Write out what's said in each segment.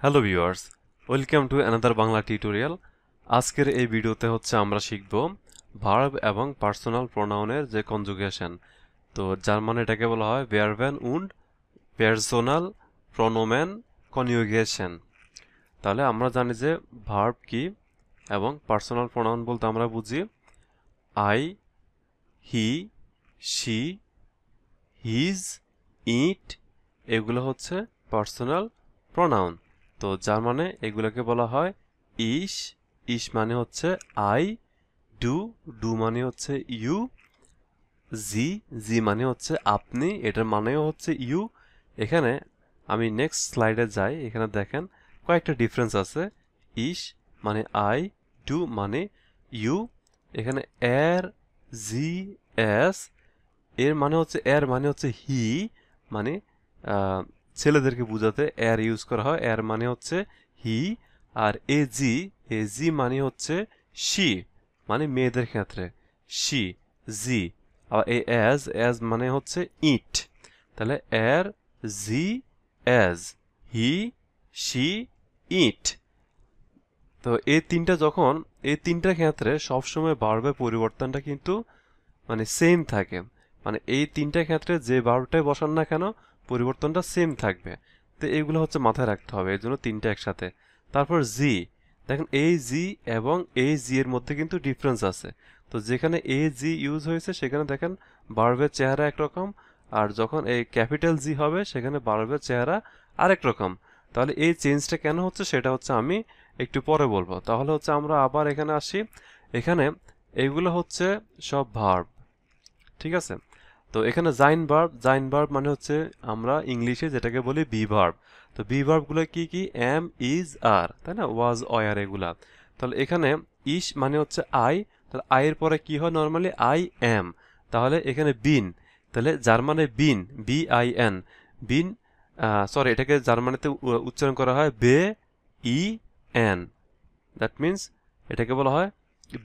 Hello viewers, welcome to another Bangla tutorial. আজকের এই ভিডিওতে আমরা শিখব ভার্ব এবং পার্সোনাল প্রোনাউনের যে কনজুগেশন। তো যার মানে এটাকে বলা হয় ভার্বেন উন্ড পার্সোনাল প্রোনোমেন কনজুগেশন। তাহলে আমরা জানি যে ভার্ব কি এবং পার্সোনাল প্রোনাউন বলতে আমরা বুঝি আই, হি, শি, হিজ, ইট, এগুলো হচ্ছে পার্সোনাল প্রোনাউন। তো যার মানে এগুলোকে বলা হয় ইস, ইস মানে হচ্ছে আই, ডু, ডু মানে হচ্ছে ইউ, জি, জি মানে হচ্ছে আপনি, এটার মানেও হচ্ছে ইউ। এখানে আমি নেক্সট স্লাইডে যাই, এখানে দেখেন কয়েকটা ডিফারেন্স আছে। ইস মানে আই, ডু মানে ইউ, এখানে এর, জি, এস, এর মানে হচ্ছে হি, মানে ছেলেদেরকে বোঝাতে এর ইউজ করা হয়, এর মানে হচ্ছে হি। আর এ জি মানে হচ্ছে শি, মানে মেয়েদের ক্ষেত্রে she, G. R A age মানে হচ্ছে ইট। তাহলে এর, জি, এজ, হি, শি, ইট। তো এই তিনটা ক্ষেত্রে সবসময় ভার্বের পরিবর্তনটা কিন্তু মানে সেম থাকে। মানে এই তিনটা ক্ষেত্রে যে ভার্বটাই বসান না কেন পরিবর্তনটা সেম থাকবে। তো এইগুলো হচ্ছে মাথায় রাখতে হবে, এই জন্য তিনটা একসাথে। তারপর জি, দেখেন এই জি এবং এই জি এর মধ্যে কিন্তু ডিফারেন্স আছে। তো যেখানে এ জি ইউজ হয়েছে সেখানে দেখেন ভার্বের চেহারা একরকম, আর যখন এই ক্যাপিটাল জি হবে সেখানে ভার্বের চেহারা আরেক রকম। তাহলে এই চেঞ্জটা কেন হচ্ছে সেটা হচ্ছে আমি একটু পরে বলবো। তাহলে হচ্ছে আমরা আবার এখানে আসি। এখানে এইগুলো হচ্ছে সব ভার্ব, ঠিক আছে। তো এখানে জাইন ভার্ব মানে হচ্ছে আমরা ইংলিশে যেটাকে বলি বি ভার্ব। তো বি ভার্বগুলো কি কি? এম, ইজ, আর, তাই না? ওয়াজ, অয়ার, এগুলা। তাহলে এখানে ইস মানে হচ্ছে আই, তাহলে আই এর পরে কি হয় নর্মালি? I am. তাহলে এখানে বিন, তাহলে জার্মানে বিন, বি আই এন, বিন, সরি এটাকে জার্মানিতে উচ্চারণ করা হয় বে, ই, এন, দ্যাট মিন্স এটাকে বলা হয়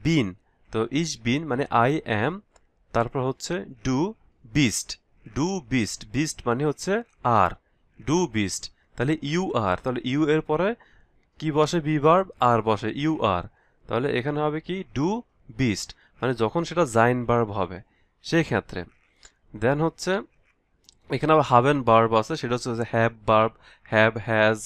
বিন। তো ইস বিন মানে আই এম, তারপর হচ্ছে ডু বিস্ট, বিস্ট মানে হচ্ছে আর, ডু বিস্ট। তাহলে ইউ আর, তাহলে ইউ এর পরে কি বসে? বি ভার্ব, আর বসে ইউ আর। তাহলে এখানে হবে কি? ডু বিস্ট, মানে যখন সেটা জাইন ভার্ব হবে সেই ক্ষেত্রে। দেন হচ্ছে এখানে আবার হাভেন ভার্ব আছে, সেটা হচ্ছে হ্যাভ ভার্ব, হ্যাভ, হ্যাজ।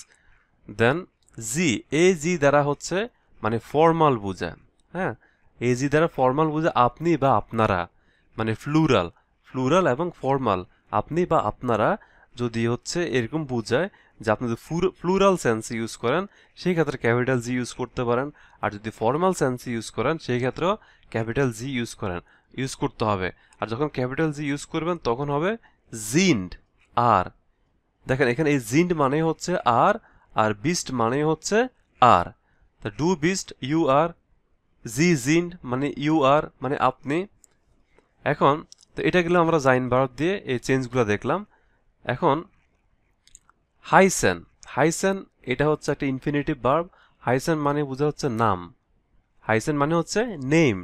দেন জি, এই জি দ্বারা হচ্ছে মানে ফর্মাল বোঝায়। হ্যাঁ, এই জি দ্বারা ফর্মাল বোঝায় আপনি বা আপনারা, মানে ফ্লুরাল, ফ্লুরাল এবং ফর্মাল, আপনি বা আপনারা। যদি হচ্ছে এরকম বোঝায় যে আপনি যদি ফ্লুরাল সেন্স ইউজ করেন সেই ক্ষেত্রে ক্যাপিটাল জি ইউজ করতে পারেন, আর যদি ফর্মাল সেন্স ইউজ করেন সেই ক্ষেত্রেও ক্যাপিটাল জি ইউজ করতে হবে। আর যখন ক্যাপিটাল জি ইউজ করবেন তখন হবে জিন্ড, আর। দেখেন এখানে এই জিন্ড মানে হচ্ছে আর, আর বিস্ট মানে হচ্ছে আর। তা ডু বিস্ট ইউ আর, জি জিন্ড মানে ইউ আর মানে আপনি। এখন তো এটা গেলে আমরা জাইন ভার্ব দিয়ে এই চেঞ্জগুলো দেখলাম। এখন হাইসেন, হাইসেন এটা হচ্ছে একটা ইনফিনিটিভ ভার্ব। হাইসেন মানে বোঝা হচ্ছে নাম, হাইসেন মানে হচ্ছে নেম।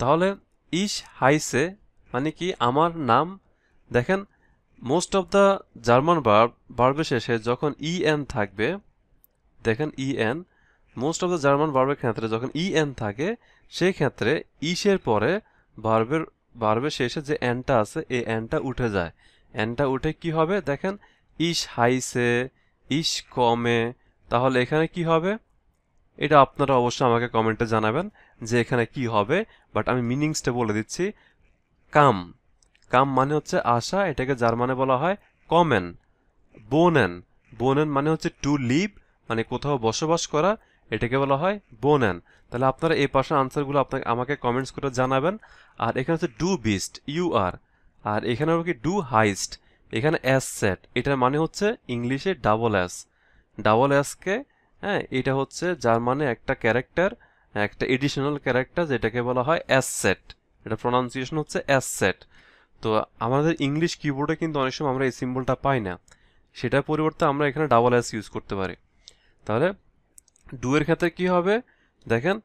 তাহলে ইস হাইসে মানে কি? আমার নাম। দেখেন মোস্ট অফ দ্য জার্মান ভার্বের শেষে যখন ইএন থাকবে, দেখেন EN, most of the German ভার্বের ক্ষেত্রে যখন ইএন থাকে সেই ক্ষেত্রে ইসের পরে ভার্বের ভার্বের শেষে যে এনটা আছে এই এনটা উঠে যায়। এনটা উঠে কি হবে? দেখেন ইস হাইসে, ইস কমে। তাহলে এখানে কি হবে? এটা আপনারা অবশ্যই আমাকে কমেন্টে জানাবেন যে এখানে কি হবে, বাট আমি মিনিংসটা বলে দিচ্ছি। কাম, কাম মানে হচ্ছে আসা, এটাকে জার্মানে বলা হয় কমেন। বোনেন, বোনেন মানে হচ্ছে টু লিভ, মানে কোথাও বসবাস করা, এটাকে বলা হয় বোনেন। তাহলে আপনারা এই পাশের আনসারগুলো আপনাকে আমাকে কমেন্টস করে জানাবেন। আর এখানে হচ্ছে ডু বিস্ট, ইউ আর। আর এখানে হবে কি? ডু হাইস্ট, এখানে এস সেট, এটার মানে হচ্ছে ইংলিশে ডাবল এস, ডাবল এসকে, হ্যাঁ, এটা হচ্ছে জার্মানে একটা ক্যারেক্টার, একটা এডিশনাল ক্যারেক্টার যেটাকে বলা হয় এস সেট, এটা প্রনাউন্সিয়েশন হচ্ছে এস সেট। তো আমাদের ইংলিশ কিবোর্ডে কিন্তু অনেক সময় আমরা এই সিম্বলটা পাই না, সেটার পরিবর্তে আমরা এখানে ডাবল এস ইউজ করতে পারি। তাহলে ডু এর ক্ষেত্রে কি হবে? দেখেন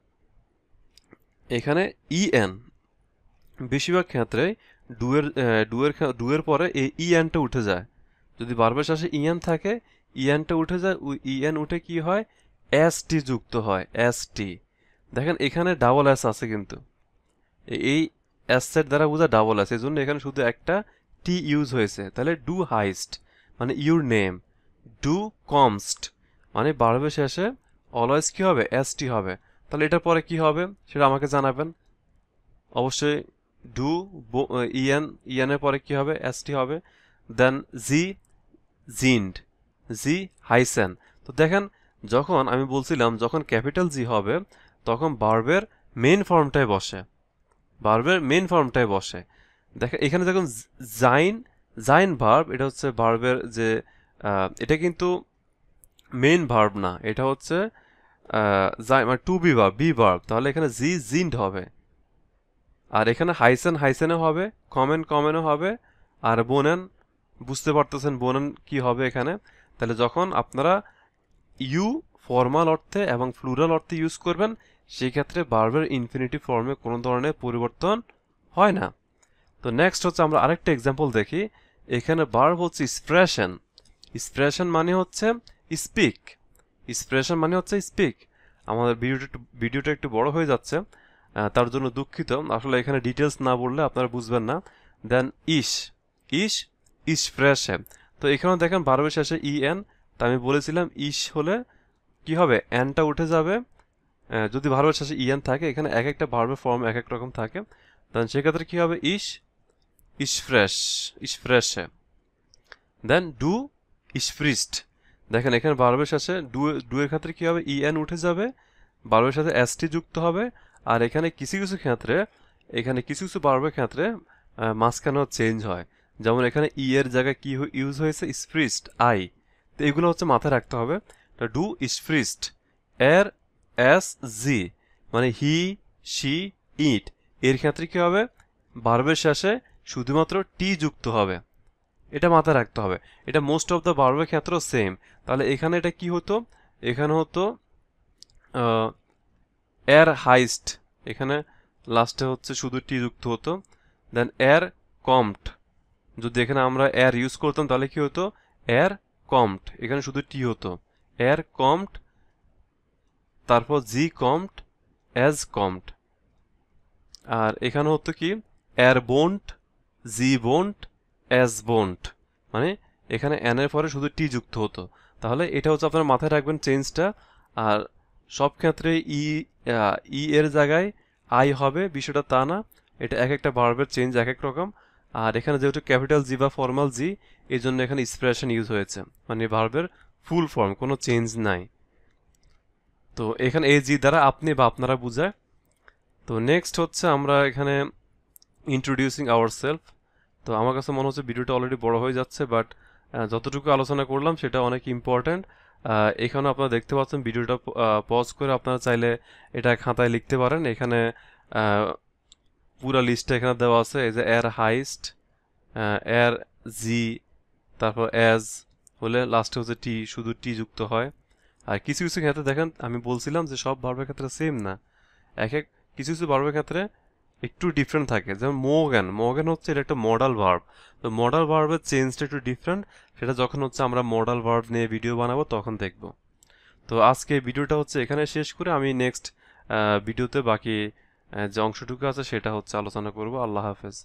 এখানে ইএন, বেশিরভাগ ক্ষেত্রে ডু এর পরে এই ইএনটা উঠে যায়। যদি ভার্বের শেষে ইএন থাকে ইএনটা উঠে যায়, ইএন উঠে কি হয়, এস টি যুক্ত হয়, এস টি। দেখেন এখানে ডাবল এস আছে কিন্তু এই এস এর দ্বারা বোঝা ডাবল এস, এই জন্য এখানে শুধু একটা টি ইউজ হয়েছে। তাহলে ডু হাইস্ট মানে ইউর নেম, ডু কমস্ট মানে বাড়বে শেষে অলওয়েজ কি হবে, এস টি হবে। তাহলে এটার পরে কি হবে সেটা আমাকে জানাবেন অবশ্যই। ডু ইএন, ইএন এর পরে কি হবে, এস টি হবে। দেন জি জিন্ড, জি হাইসেন। তো দেখেন যখন আমি বলছিলাম যখন ক্যাপিটাল জি হবে তখন ভার্বের মেইন ফর্মটাই বসে, ভার্বের মেইন ফর্মটাই বসে। দেখেন এখানে যখন জাইন, জাইন ভার্ব, এটা হচ্ছে ভার্বের যে এটা কিন্তু মেইন ভার্ব না, এটা হচ্ছে মানে to be verb, be verb. তাহলে এখানে জি জিন্ড হবে, আর এখানে হাইসেন হাইসেনও হবে, কমেন কমেনও হবে, আর বোনেন বুঝতে পারতেছেন বোনেন কি হবে এখানে। তাহলে যখন আপনারা ইউ ফর্মাল অর্থে এবং প্লুরাল অর্থে ইউজ করবেন সেই ক্ষেত্রে ভার্বের ইনফিনিটিভ ফর্মে কোনো ধরনের পরিবর্তন হয় না। তো নেক্সট হচ্ছে আমরা আরেকটা এক্সাম্পল দেখি। এখানে ভার্ব হচ্ছে এক্সপ্রেশন, এক্সপ্রেশন মানে হচ্ছে স্পিক, এক্সপ্রেশন মানে হচ্ছে স্পিক। আমাদের ভিডিওটা একটু বড় হয়ে যাচ্ছে, তার জন্য দুঃখিত, আসলে এখানে ডিটেলস না বললে আপনারা বুঝবেন না। দেন ইস, ইস ইসপ্রেশে। তো এখানেও দেখেন ভার্বের শেষে ইএন, তা আমি বলেছিলাম ইস হলে কি হবে, এনটা উঠে যাবে। যদি ভার্বের শেষে ইএন থাকে, এখানে এক একটা ভার্বের ফর্ম এক এক রকম থাকে, দেন সেক্ষেত্রে কি হবে, ইস ইসফ্রেশ, ইসফ্রেশে। দেন ডু ইসফ্রিস্ট। দেখেন এখানে ভার্বের শেষে ডু এর ক্ষেত্রে কি হবে, ইএন উঠে যাবে, ভার্বের সাথে এসটি যুক্ত হবে। আর এখানে কিছু কিছু ক্ষেত্রে, এখানে কিছু কিছু ভার্বের ক্ষেত্রে মাঝখানেও চেঞ্জ হয়। যেমন এখানে ই এর জায়গায় কি ইউজ হয়েছে, স্প্রিস্ট, আই। তো এগুলো হচ্ছে মাথায় রাখতে হবে। ডু স্প্রিস্ট এর এস জি মানে হি শি ইট, এর ক্ষেত্রে কি হবে, ভার্বের শেষে শুধুমাত্র টি যুক্ত হবে, এটা মাথায় রাখতে হবে। এটা মোস্ট অফ দ্য ভার্বের ক্ষেত্রেও সেম। তাহলে এখানে এটা কি হতো, এখানে হতো এর হাইস্ট, এখানে লাস্টে হচ্ছে শুধু টি যুক্ত হতো। দেন এর কমড, যদি এখানে আমরা এর ইউজ করতাম তাহলে কি হতো, এর কমড, এখানে শুধু টি হতো, এর কমড। তারপর জি কমড, এজ কমড। আর এখানে হতো কি, এর বোন্ট, জি বোন্ট, এজ বোন্ট, মানে এখানে এন এর পরে শুধু টি যুক্ত হতো। তাহলে এটা হচ্ছে আপনারা মাথায় রাখবেন চেঞ্জটা। আর সব ক্ষেত্রে ই এর জায়গায় আই হবে বিষয়টা তা না, এটা এক একটা ভার্বের চেঞ্জ এক এক রকম। আর এখানে যেহেতু ক্যাপিটাল জি বা ফর্মাল জি, এই জন্য এখানে এক্সপ্রেশন ইউজ হয়েছে, মানে ভার্বের ফুল ফর্ম, কোনো চেঞ্জ নাই। তো এখানে এই জি দ্বারা আপনি বা আপনারা বুঝায়। তো নেক্সট হচ্ছে আমরা এখানে ইন্ট্রোডিউসিং আওয়ারসেলফ। তো আমার কাছে মনে হচ্ছে ভিডিওটা অলরেডি বড় হয়ে যাচ্ছে, বাট যতটুকু আলোচনা করলাম সেটা অনেক ইম্পর্ট্যান্ট। এখানে আপনারা দেখতে পাচ্ছেন ভিডিওটা পজ করে আপনারা চাইলে এটা খাতায় লিখতে পারেন। এখানে পুরা লিস্টটা এখানে দেওয়া আছে, এই যে এর হাইস্ট, এর জি, তারপর এজ হলে লাস্টে হচ্ছে টি, শুধু টি যুক্ত হয়। আর কিছু কিছু ক্ষেত্রে দেখেন আমি বলছিলাম যে সব ভার্বের ক্ষেত্রে সেম না, এক এক কিছু কিছু ভার্বের ক্ষেত্রে একটু ডিফারেন্ট থাকে। যেমন মোগান, মোগান হচ্ছে এটা একটা মডাল ভার্ব। তো মডাল ভার্বের চেঞ্জটা একটু ডিফারেন্ট, সেটা যখন হচ্ছে আমরা মডাল ভার্ব নিয়ে ভিডিও বানাবো তখন দেখব। তো আজকে ভিডিওটা হচ্ছে এখানে শেষ করে আমি নেক্সট ভিডিওতে বাকি যে অংশটুকু আছে সেটা হচ্ছে আলোচনা করব। আল্লাহ হাফেজ।